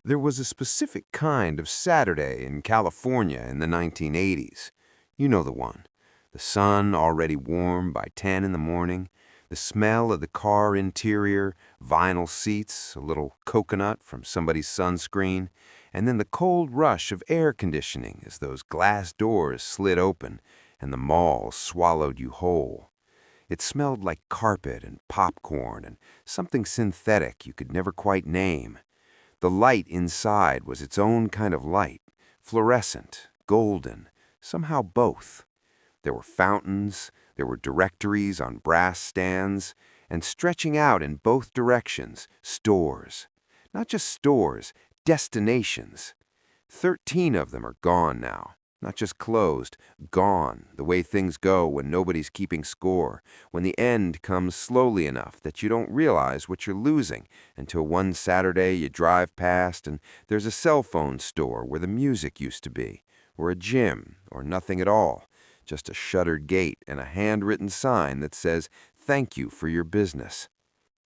There was a specific kind of Saturday in California in the 1980s. You know the one. The sun already warm by 10 in the morning, the smell of the car interior, vinyl seats, a little coconut from somebody's sunscreen, and then the cold rush of air conditioning as those glass doors slid open and the mall swallowed you whole. It smelled like carpet and popcorn and something synthetic you could never quite name. The light inside was its own kind of light, fluorescent, golden, somehow both. There were fountains, there were directories on brass stands, and stretching out in both directions, stores. Not just stores, destinations. 13 of them are gone now. Not just closed, gone, the way things go when nobody's keeping score, when the end comes slowly enough that you don't realize what you're losing until one Saturday you drive past and there's a cell phone store where the music used to be, or a gym, or nothing at all, just a shuttered gate and a handwritten sign that says, "Thank you for your business."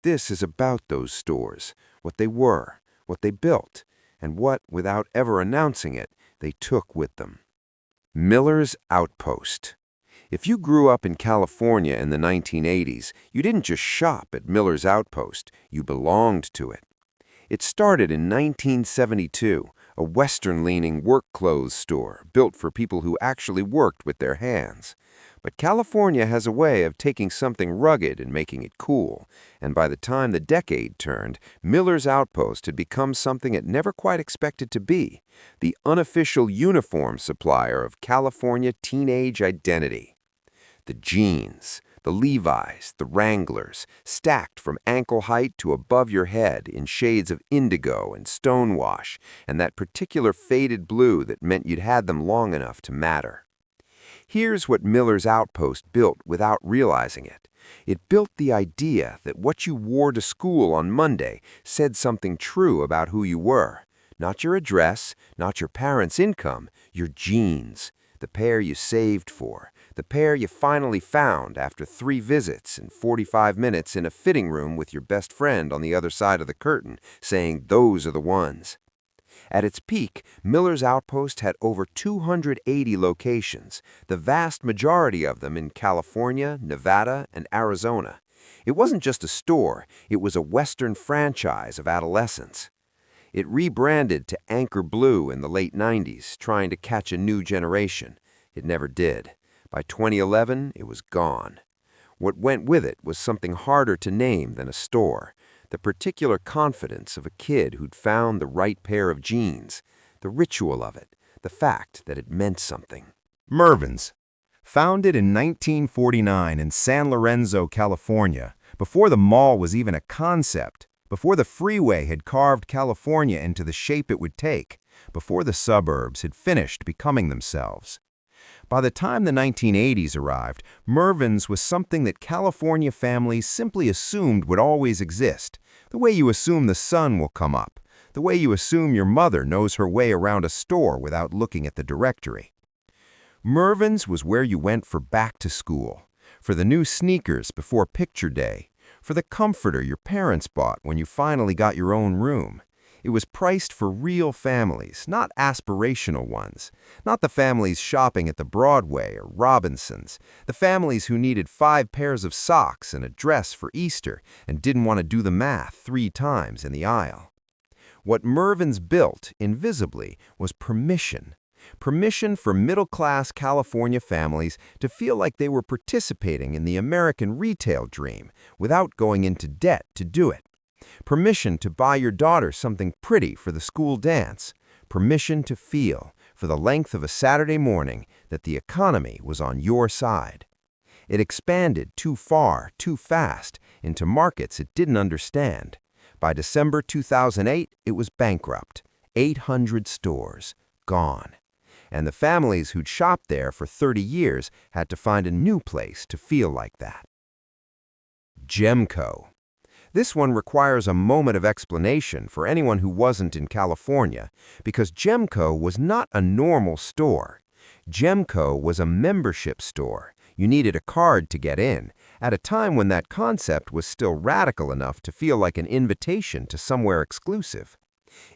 This is about those stores, what they were, what they built, and what, without ever announcing it, they took with them. Miller's Outpost. If you grew up in California in the 1980s, you didn't just shop at Miller's Outpost, you belonged to it. It started in 1972, a Western-leaning work clothes store built for people who actually worked with their hands. But California has a way of taking something rugged and making it cool, and by the time the decade turned, Miller's Outpost had become something it never quite expected to be, the unofficial uniform supplier of California teenage identity. The jeans, the Levi's, the Wranglers, stacked from ankle height to above your head in shades of indigo and stonewash, and that particular faded blue that meant you'd had them long enough to matter. Here's what Miller's Outpost built without realizing it. It built the idea that what you wore to school on Monday said something true about who you were. Not your address, not your parents' income, your jeans, the pair you saved for, the pair you finally found after 3 visits and 45 minutes in a fitting room with your best friend on the other side of the curtain, saying those are the ones. At its peak, Miller's Outpost had over 280 locations, the vast majority of them in California, Nevada, and Arizona. It wasn't just a store, it was a Western franchise of adolescence. It rebranded to Anchor Blue in the late 90s, trying to catch a new generation. It never did. By 2011, it was gone. What went with it was something harder to name than a store. The particular confidence of a kid who'd found the right pair of jeans, the ritual of it, the fact that it meant something. Mervyn's. Founded in 1949 in San Lorenzo, California, before the mall was even a concept, before the freeway had carved California into the shape it would take, before the suburbs had finished becoming themselves. By the time the 1980s arrived, Mervyn's was something that California families simply assumed would always exist, the way you assume the sun will come up, the way you assume your mother knows her way around a store without looking at the directory. Mervyn's was where you went for back to school, for the new sneakers before picture day, for the comforter your parents bought when you finally got your own room. It was priced for real families, not aspirational ones, not the families shopping at the Broadway or Robinson's, the families who needed 5 pairs of socks and a dress for Easter and didn't want to do the math 3 times in the aisle. What Mervyn's built, invisibly, was permission. Permission for middle-class California families to feel like they were participating in the American retail dream without going into debt to do it. Permission to buy your daughter something pretty for the school dance. Permission to feel, for the length of a Saturday morning, that the economy was on your side. It expanded too far, too fast, into markets it didn't understand. By December 2008, it was bankrupt. 800 stores, gone. And the families who'd shopped there for 30 years had to find a new place to feel like that. Gemco. This one requires a moment of explanation for anyone who wasn't in California, because Gemco was not a normal store. Gemco was a membership store. You needed a card to get in, at a time when that concept was still radical enough to feel like an invitation to somewhere exclusive.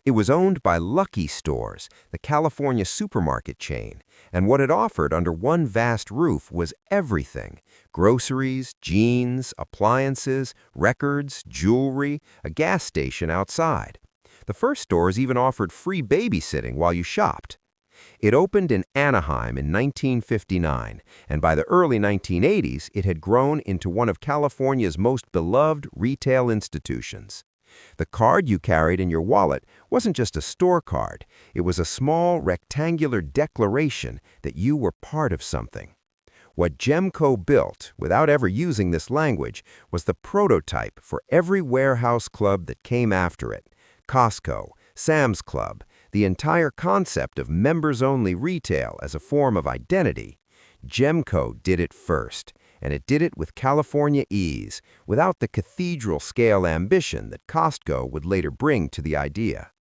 It was owned by Lucky Stores, the California supermarket chain, and what it offered under one vast roof was everything: groceries, jeans, appliances, records, jewelry, a gas station outside. The first stores even offered free babysitting while you shopped. It opened in Anaheim in 1959, and by the early 1980s, it had grown into one of California's most beloved retail institutions. The card you carried in your wallet wasn't just a store card. It was a small, rectangular declaration that you were part of something. What Gemco built, without ever using this language, was the prototype for every warehouse club that came after it: Costco, Sam's Club, the entire concept of members-only retail as a form of identity. Gemco did it first, and it did it with California ease, without the cathedral-scale ambition that Costco would later bring to the idea.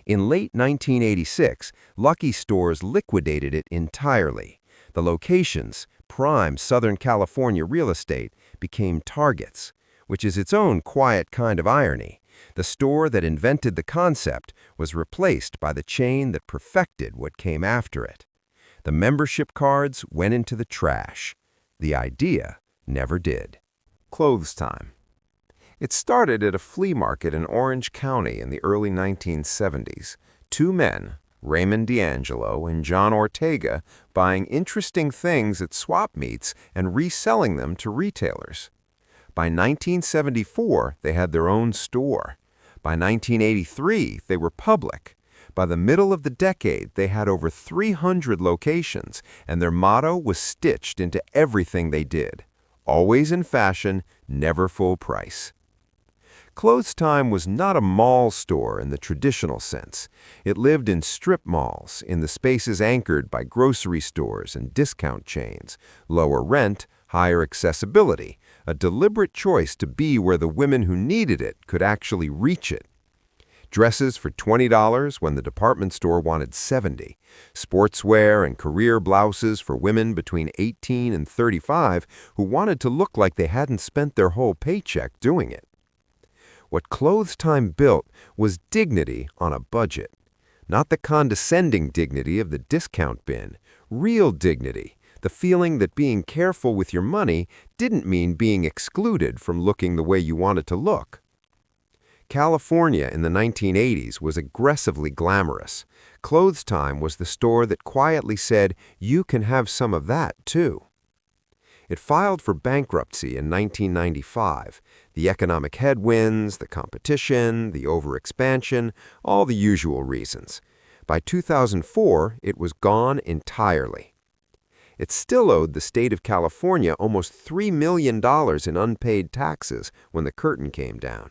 In late 1986, Lucky Stores liquidated it entirely. The locations, prime Southern California real estate, became targets, which is its own quiet kind of irony. The store that invented the concept was replaced by the chain that perfected what came after it. The membership cards went into the trash. The idea never did. Clothes time. It started at a flea market in Orange County in the early 1970s. Two men, Raymond D'Angelo and John Ortega, buying interesting things at swap meets and reselling them to retailers. By 1974, they had their own store. By 1983, they were public. By the middle of the decade, they had over 300 locations, and their motto was stitched into everything they did: always in fashion, never full price. Clothes Time was not a mall store in the traditional sense. It lived in strip malls, in the spaces anchored by grocery stores and discount chains, lower rent, higher accessibility, a deliberate choice to be where the women who needed it could actually reach it. Dresses for $20 when the department store wanted $70, sportswear and career blouses for women between 18 and 35 who wanted to look like they hadn't spent their whole paycheck doing it. What Clothes Time built was dignity on a budget. Not the condescending dignity of the discount bin, real dignity. The feeling that being careful with your money didn't mean being excluded from looking the way you wanted to look. California in the 1980s was aggressively glamorous. Clothes Time was the store that quietly said, you can have some of that too. It filed for bankruptcy in 1995. The economic headwinds, the competition, the overexpansion, all the usual reasons. By 2004, it was gone entirely. It still owed the state of California almost $3 million in unpaid taxes when the curtain came down.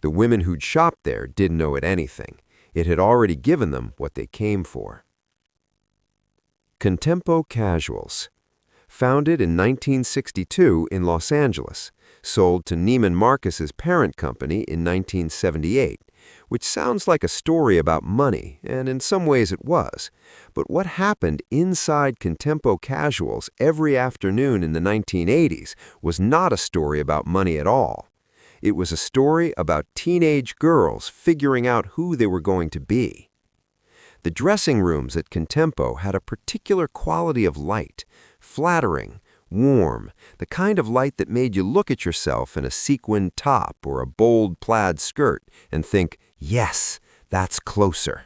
The women who'd shopped there didn't owe it anything. It had already given them what they came for. Contempo Casuals. Founded in 1962 in Los Angeles, sold to Neiman Marcus's parent company in 1978, which sounds like a story about money, and in some ways it was. But what happened inside Contempo Casuals every afternoon in the 1980s was not a story about money at all. It was a story about teenage girls figuring out who they were going to be. The dressing rooms at Contempo had a particular quality of light, flattering, warm, the kind of light that made you look at yourself in a sequined top or a bold plaid skirt and think, yes, that's closer.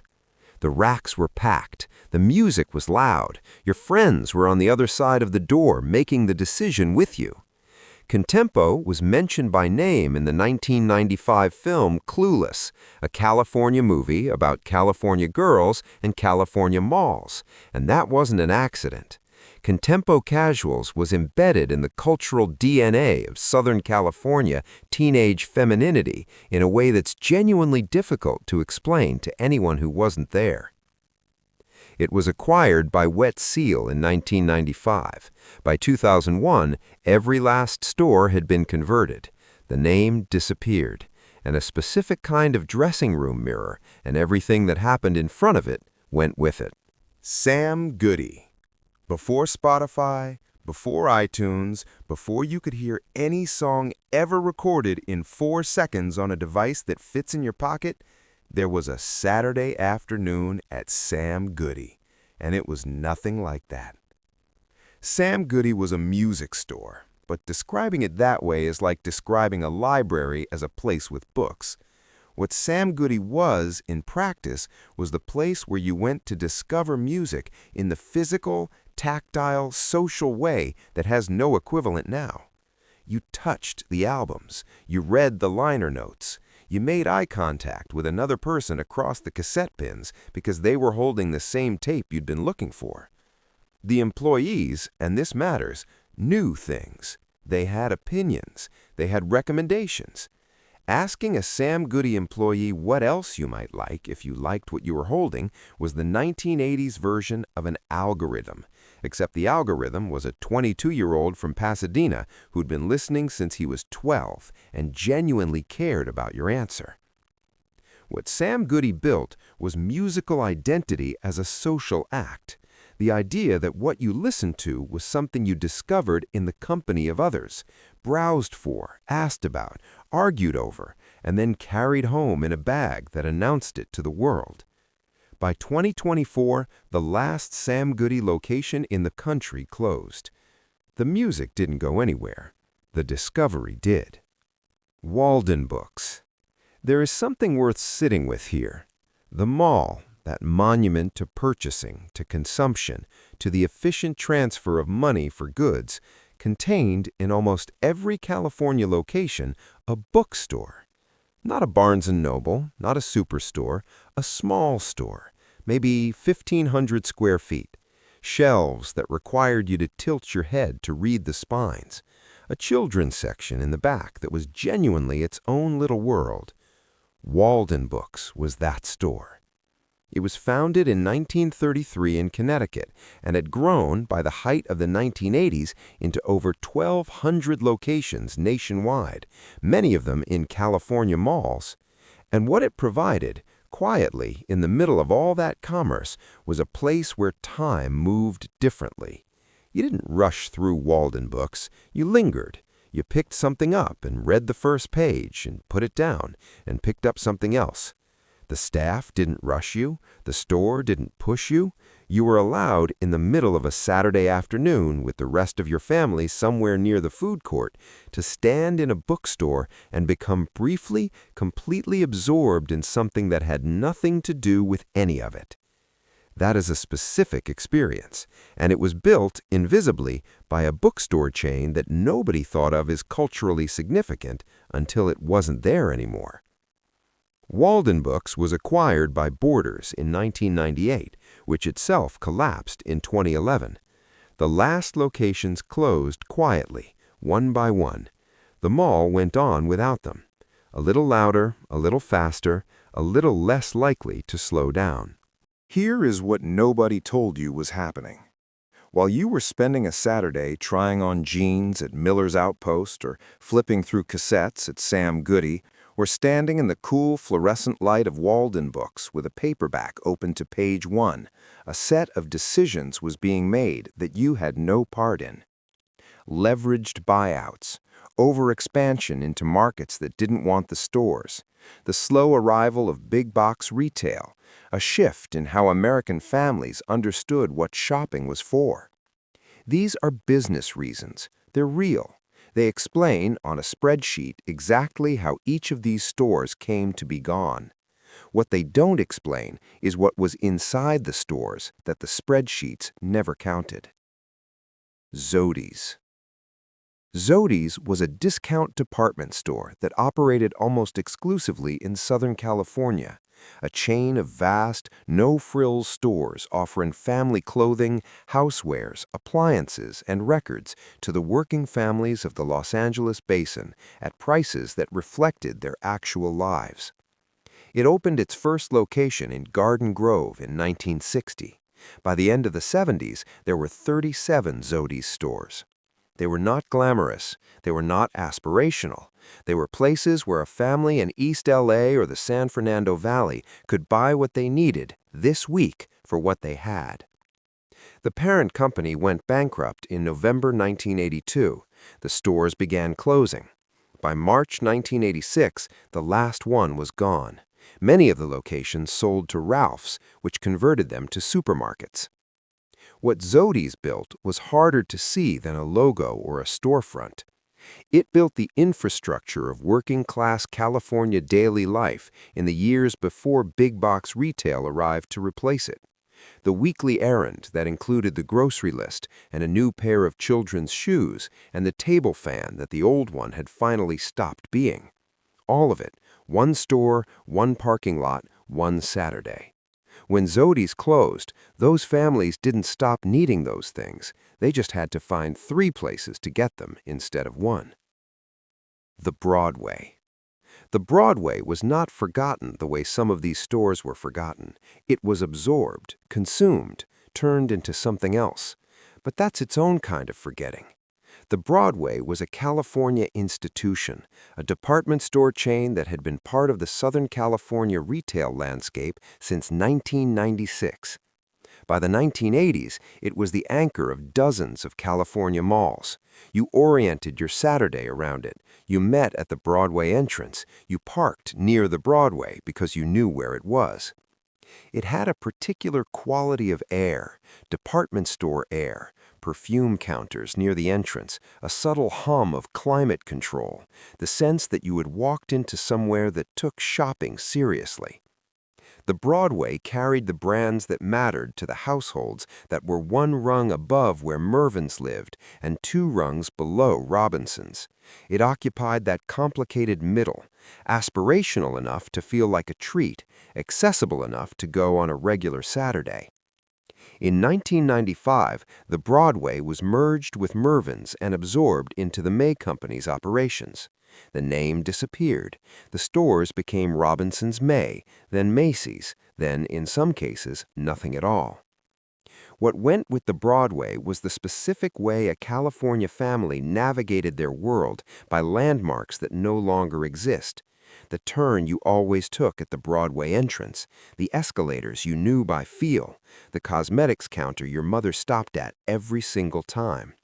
The racks were packed, the music was loud, your friends were on the other side of the door making the decision with you. Contempo was mentioned by name in the 1995 film Clueless, a California movie about California girls and California malls, and that wasn't an accident. Contempo Casuals was embedded in the cultural DNA of Southern California teenage femininity in a way that's genuinely difficult to explain to anyone who wasn't there. It was acquired by Wet Seal in 1995. By 2001, every last store had been converted. The name disappeared, and a specific kind of dressing room mirror and everything that happened in front of it went with it. Sam Goody. Before Spotify, before iTunes, before you could hear any song ever recorded in 4 seconds on a device that fits in your pocket, There was a Saturday afternoon at Sam Goody, and it was nothing like that. Sam Goody was a music store, but describing it that way is like describing a library as a place with books. What Sam Goody was, in practice, was the place where you went to discover music in the physical, tactile, social way that has no equivalent now. You touched the albums, you read the liner notes, you made eye contact with another person across the cassette bins because they were holding the same tape you'd been looking for. The employees, and this matters, knew things. They had opinions. They had recommendations. Asking a Sam Goody employee what else you might like if you liked what you were holding was the 1980s version of an algorithm, except the algorithm was a 22-year-old from Pasadena who'd been listening since he was 12 and genuinely cared about your answer. What Sam Goody built was musical identity as a social act, the idea that what you listened to was something you discovered in the company of others, browsed for, asked about, argued over, and then carried home in a bag that announced it to the world. By 2024, the last Sam Goody location in the country closed. The music didn't go anywhere. The discovery did. Waldenbooks. There is something worth sitting with here. The mall, that monument to purchasing, to consumption, to the efficient transfer of money for goods, contained in almost every California location a bookstore. Not a Barnes & Noble, not a superstore, a small store, maybe 1,500 square feet. Shelves that required you to tilt your head to read the spines. A children's section in the back that was genuinely its own little world. Waldenbooks was that store. It was founded in 1933 in Connecticut and had grown by the height of the 1980s into over 1,200 locations nationwide, many of them in California malls. And what it provided, quietly in the middle of all that commerce, was a place where time moved differently. You didn't rush through Waldenbooks. You lingered. You picked something up and read the first page and put it down and picked up something else. The staff didn't rush you. The store didn't push you. You were allowed in the middle of a Saturday afternoon with the rest of your family somewhere near the food court to stand in a bookstore and become briefly, completely absorbed in something that had nothing to do with any of it. That is a specific experience, and it was built, invisibly, by a bookstore chain that nobody thought of as culturally significant until it wasn't there anymore. Waldenbooks was acquired by Borders in 1998, which itself collapsed in 2011. The last locations closed quietly, one by one. The mall went on without them. A little louder, a little faster, a little less likely to slow down. Here is what nobody told you was happening. While you were spending a Saturday trying on jeans at Miller's Outpost or flipping through cassettes at Sam Goody, or standing in the cool fluorescent light of Waldenbooks with a paperback open to page 1, a set of decisions was being made that you had no part in. Leveraged buyouts, overexpansion into markets that didn't want the stores, the slow arrival of big box retail, a shift in how American families understood what shopping was for. These are business reasons. They're real. They explain on a spreadsheet exactly how each of these stores came to be gone. What they don't explain is what was inside the stores that the spreadsheets never counted. Zody's. Zody's was a discount department store that operated almost exclusively in Southern California, a chain of vast, no-frills stores offering family clothing, housewares, appliances, and records to the working families of the Los Angeles basin at prices that reflected their actual lives. It opened its first location in Garden Grove in 1960. By the end of the 70s, there were 37 Zody's stores. They were not glamorous. They were not aspirational. They were places where a family in East LA or the San Fernando Valley could buy what they needed this week for what they had. The parent company went bankrupt in November 1982. The stores began closing. By March 1986, the last one was gone. Many of the locations sold to Ralph's, which converted them to supermarkets. What Zody's built was harder to see than a logo or a storefront. It built the infrastructure of working-class California daily life in the years before big-box retail arrived to replace it. The weekly errand that included the grocery list and a new pair of children's shoes and the table fan that the old one had finally stopped being. All of it, one store, one parking lot, one Saturday. When Zody's closed, those families didn't stop needing those things. They just had to find 3 places to get them instead of 1. The Broadway. The Broadway was not forgotten the way some of these stores were forgotten. It was absorbed, consumed, turned into something else. But that's its own kind of forgetting. The Broadway was a California institution, a department store chain that had been part of the Southern California retail landscape since 1996. By the 1980s, it was the anchor of dozens of California malls. You oriented your Saturday around it. You met at the Broadway entrance. You parked near the Broadway because you knew where it was. It had a particular quality of air, department store air, perfume counters near the entrance, a subtle hum of climate control, the sense that you had walked into somewhere that took shopping seriously. The Broadway carried the brands that mattered to the households that were 1 rung above where Mervyn's lived and 2 rungs below Robinson's. It occupied that complicated middle, aspirational enough to feel like a treat, accessible enough to go on a regular Saturday. In 1995, the Broadway was merged with Mervyn's and absorbed into the May Company's operations. The name disappeared. The stores became Robinson's May, then Macy's, then, in some cases, nothing at all. What went with the Broadway was the specific way a California family navigated their world by landmarks that no longer exist. The turn you always took at the Broadway entrance, the escalators you knew by feel, the cosmetics counter your mother stopped at every single time.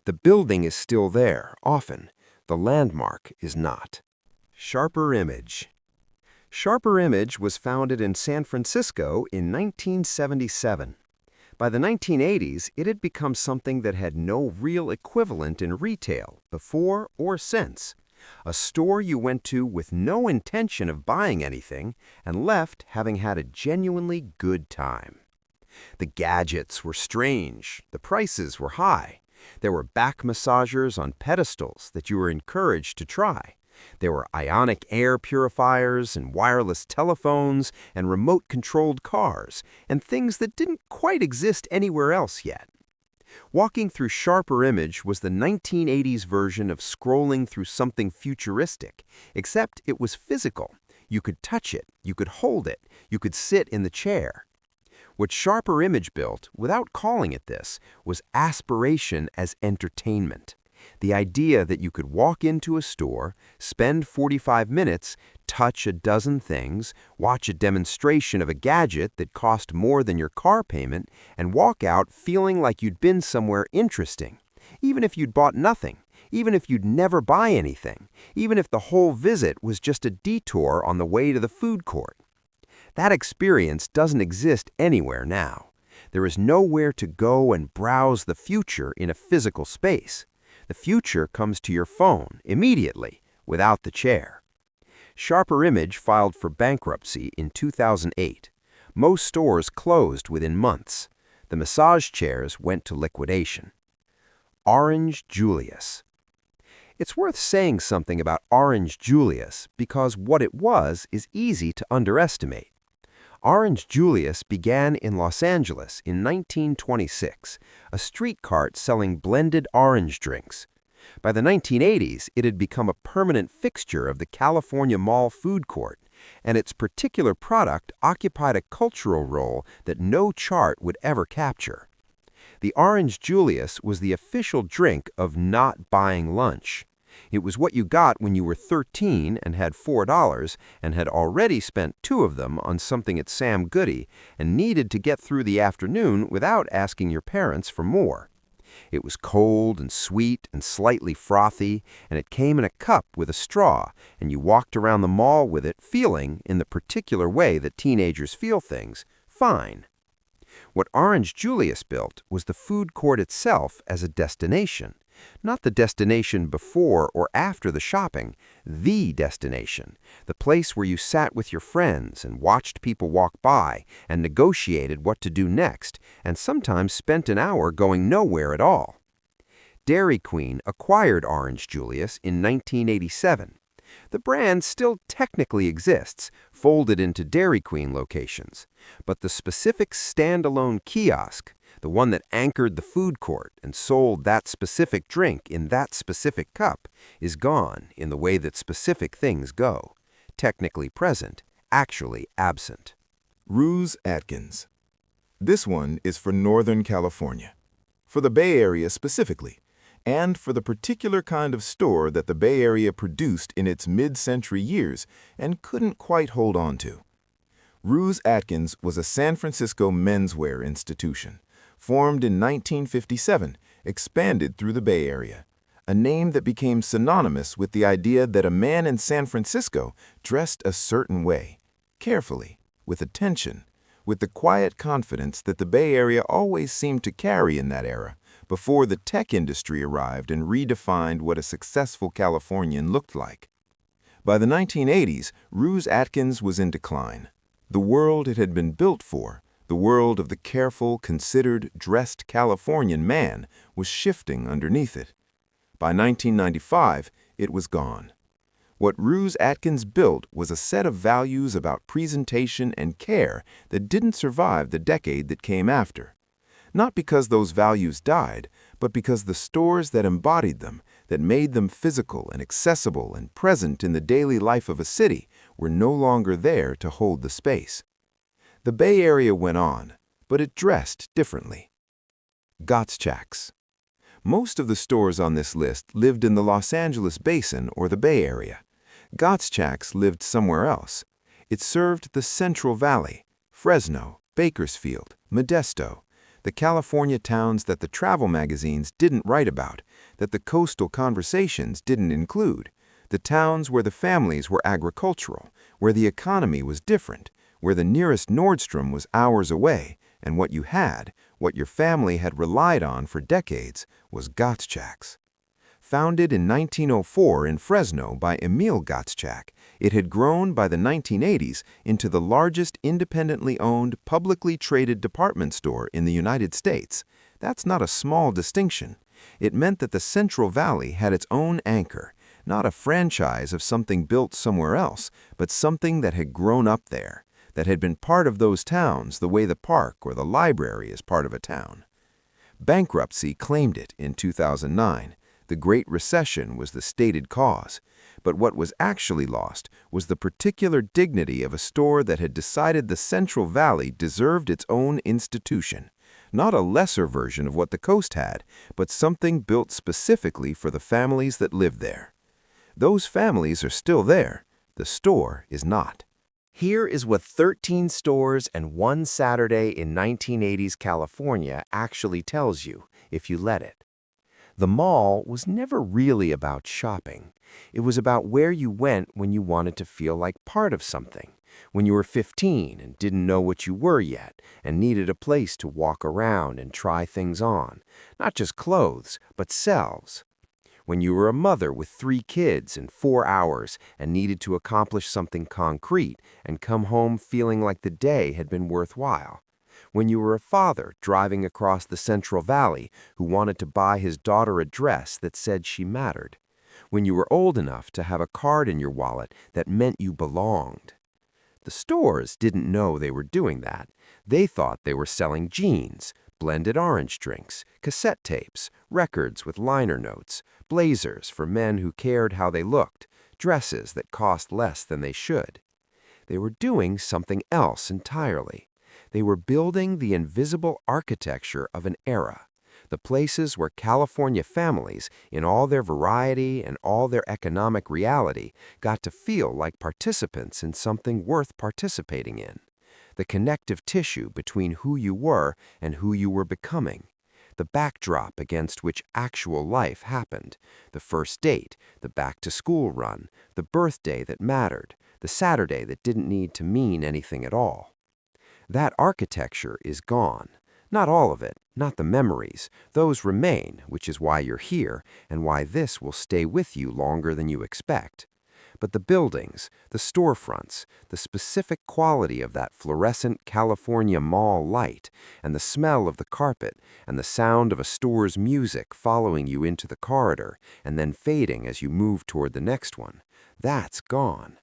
The building is still there, often. The landmark is not. Sharper Image. Sharper Image was founded in San Francisco in 1977. By the 1980s, it had become something that had no real equivalent in retail, before or since. A store you went to with no intention of buying anything and left having had a genuinely good time. The gadgets were strange. The prices were high. There were back massagers on pedestals that you were encouraged to try. There were ionic air purifiers and wireless telephones and remote-controlled cars and things that didn't quite exist anywhere else yet. Walking through Sharper Image was the 1980s version of scrolling through something futuristic, except it was physical. You could touch it, you could hold it, you could sit in the chair. What Sharper Image built, without calling it this, was aspiration as entertainment. The idea that you could walk into a store, spend 45 minutes, touch a dozen things, watch a demonstration of a gadget that cost more than your car payment, and walk out feeling like you'd been somewhere interesting, even if you'd bought nothing, even if you'd never buy anything, even if the whole visit was just a detour on the way to the food court. That experience doesn't exist anywhere now. There is nowhere to go and browse the future in a physical space. The future comes to your phone immediately, without the chair. Sharper Image filed for bankruptcy in 2008. Most stores closed within months. The massage chairs went to liquidation. Orange Julius. It's worth saying something about Orange Julius because what it was is easy to underestimate. Orange Julius began in Los Angeles in 1926, a street cart selling blended orange drinks. By the 1980s, it had become a permanent fixture of the California Mall food court, and its particular product occupied a cultural role that no chart would ever capture. The Orange Julius was the official drink of not buying lunch. It was what you got when you were 13 and had $4 and had already spent 2 of them on something at Sam Goody and needed to get through the afternoon without asking your parents for more. It was cold and sweet and slightly frothy, and it came in a cup with a straw, and you walked around the mall with it feeling, in the particular way that teenagers feel things, fine. What Orange Julius built was the food court itself as a destination. Not the destination before or after the shopping, the destination, the place where you sat with your friends and watched people walk by and negotiated what to do next, and sometimes spent an hour going nowhere at all. Dairy Queen acquired Orange Julius in 1987. The brand still technically exists, folded into Dairy Queen locations, but the specific standalone kiosk, the one that anchored the food court and sold that specific drink in that specific cup, is gone in the way that specific things go. Technically present, actually absent. Roos Atkins. This one is for Northern California, for the Bay Area specifically, and for the particular kind of store that the Bay Area produced in its mid-century years and couldn't quite hold on to. Roos Atkins was a San Francisco menswear institution, formed in 1957, expanded through the Bay Area, a name that became synonymous with the idea that a man in San Francisco dressed a certain way, carefully, with attention, with the quiet confidence that the Bay Area always seemed to carry in that era, before the tech industry arrived and redefined what a successful Californian looked like. By the 1980s, Roos Atkins was in decline. The world it had been built for, the world of the careful, considered, dressed Californian man, was shifting underneath it. By 1995, it was gone. What Roos Atkins built was a set of values about presentation and care that didn't survive the decade that came after. Not because those values died, but because the stores that embodied them, that made them physical and accessible and present in the daily life of a city, were no longer there to hold the space. The Bay Area went on, but it dressed differently. Gottschalks. Most of the stores on this list lived in the Los Angeles basin or the Bay Area. Gottschalks lived somewhere else. It served the Central Valley, Fresno, Bakersfield, Modesto, the California towns that the travel magazines didn't write about, that the coastal conversations didn't include, the towns where the families were agricultural, where the economy was different, where the nearest Nordstrom was hours away, and what you had, what your family had relied on for decades, was Gottschalks. Founded in 1904 in Fresno by Emil Gottschalk, it had grown by the 1980s into the largest independently owned, publicly traded department store in the United States. That's not a small distinction. It meant that the Central Valley had its own anchor, not a franchise of something built somewhere else, but something that had grown up there, that had been part of those towns the way the park or the library is part of a town. Bankruptcy claimed it in 2009. The Great Recession was the stated cause, but what was actually lost was the particular dignity of a store that had decided the Central Valley deserved its own institution, not a lesser version of what the coast had, but something built specifically for the families that lived there. Those families are still there. The store is not. Here is what 13 stores and one Saturday in 1980s California actually tells you, if you let it. The mall was never really about shopping. It was about where you went when you wanted to feel like part of something, when you were 15 and didn't know what you were yet and needed a place to walk around and try things on, not just clothes, but selves. When you were a mother with 3 kids and 4 hours and needed to accomplish something concrete and come home feeling like the day had been worthwhile. When you were a father driving across the Central Valley who wanted to buy his daughter a dress that said she mattered. When you were old enough to have a card in your wallet that meant you belonged. The stores didn't know they were doing that. They thought they were selling jeans, blended orange drinks, cassette tapes, records with liner notes, blazers for men who cared how they looked, dresses that cost less than they should. They were doing something else entirely. They were building the invisible architecture of an era, the places where California families, in all their variety and all their economic reality, got to feel like participants in something worth participating in, the connective tissue between who you were and who you were becoming, the backdrop against which actual life happened, the first date, the back-to-school run, the birthday that mattered, the Saturday that didn't need to mean anything at all. That architecture is gone. Not all of it, not the memories. Those remain, which is why you're here and why this will stay with you longer than you expect. But the buildings, the storefronts, the specific quality of that fluorescent California mall light, and the smell of the carpet, and the sound of a store's music following you into the corridor and then fading as you move toward the next one, that's gone.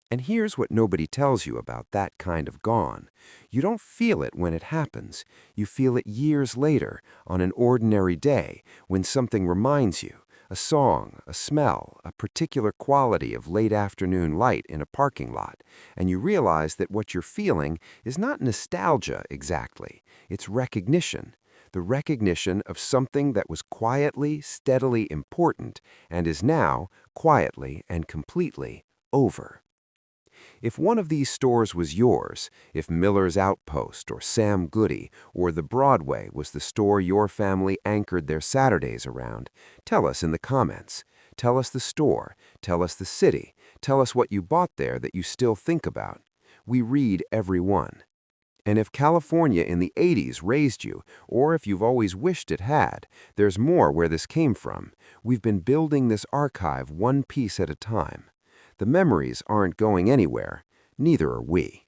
And here's what nobody tells you about that kind of gone. You don't feel it when it happens. You feel it years later, on an ordinary day, when something reminds you, a song, a smell, a particular quality of late afternoon light in a parking lot, and you realize that what you're feeling is not nostalgia exactly. It's recognition. The recognition of something that was quietly, steadily important and is now, quietly and completely, over. If one of these stores was yours, if Miller's Outpost or Sam Goody or the Broadway was the store your family anchored their Saturdays around, tell us in the comments. Tell us the store, tell us the city, tell us what you bought there that you still think about. We read every one. And if California in the 80s raised you, or if you've always wished it had, there's more where this came from. We've been building this archive one piece at a time. The memories aren't going anywhere, neither are we.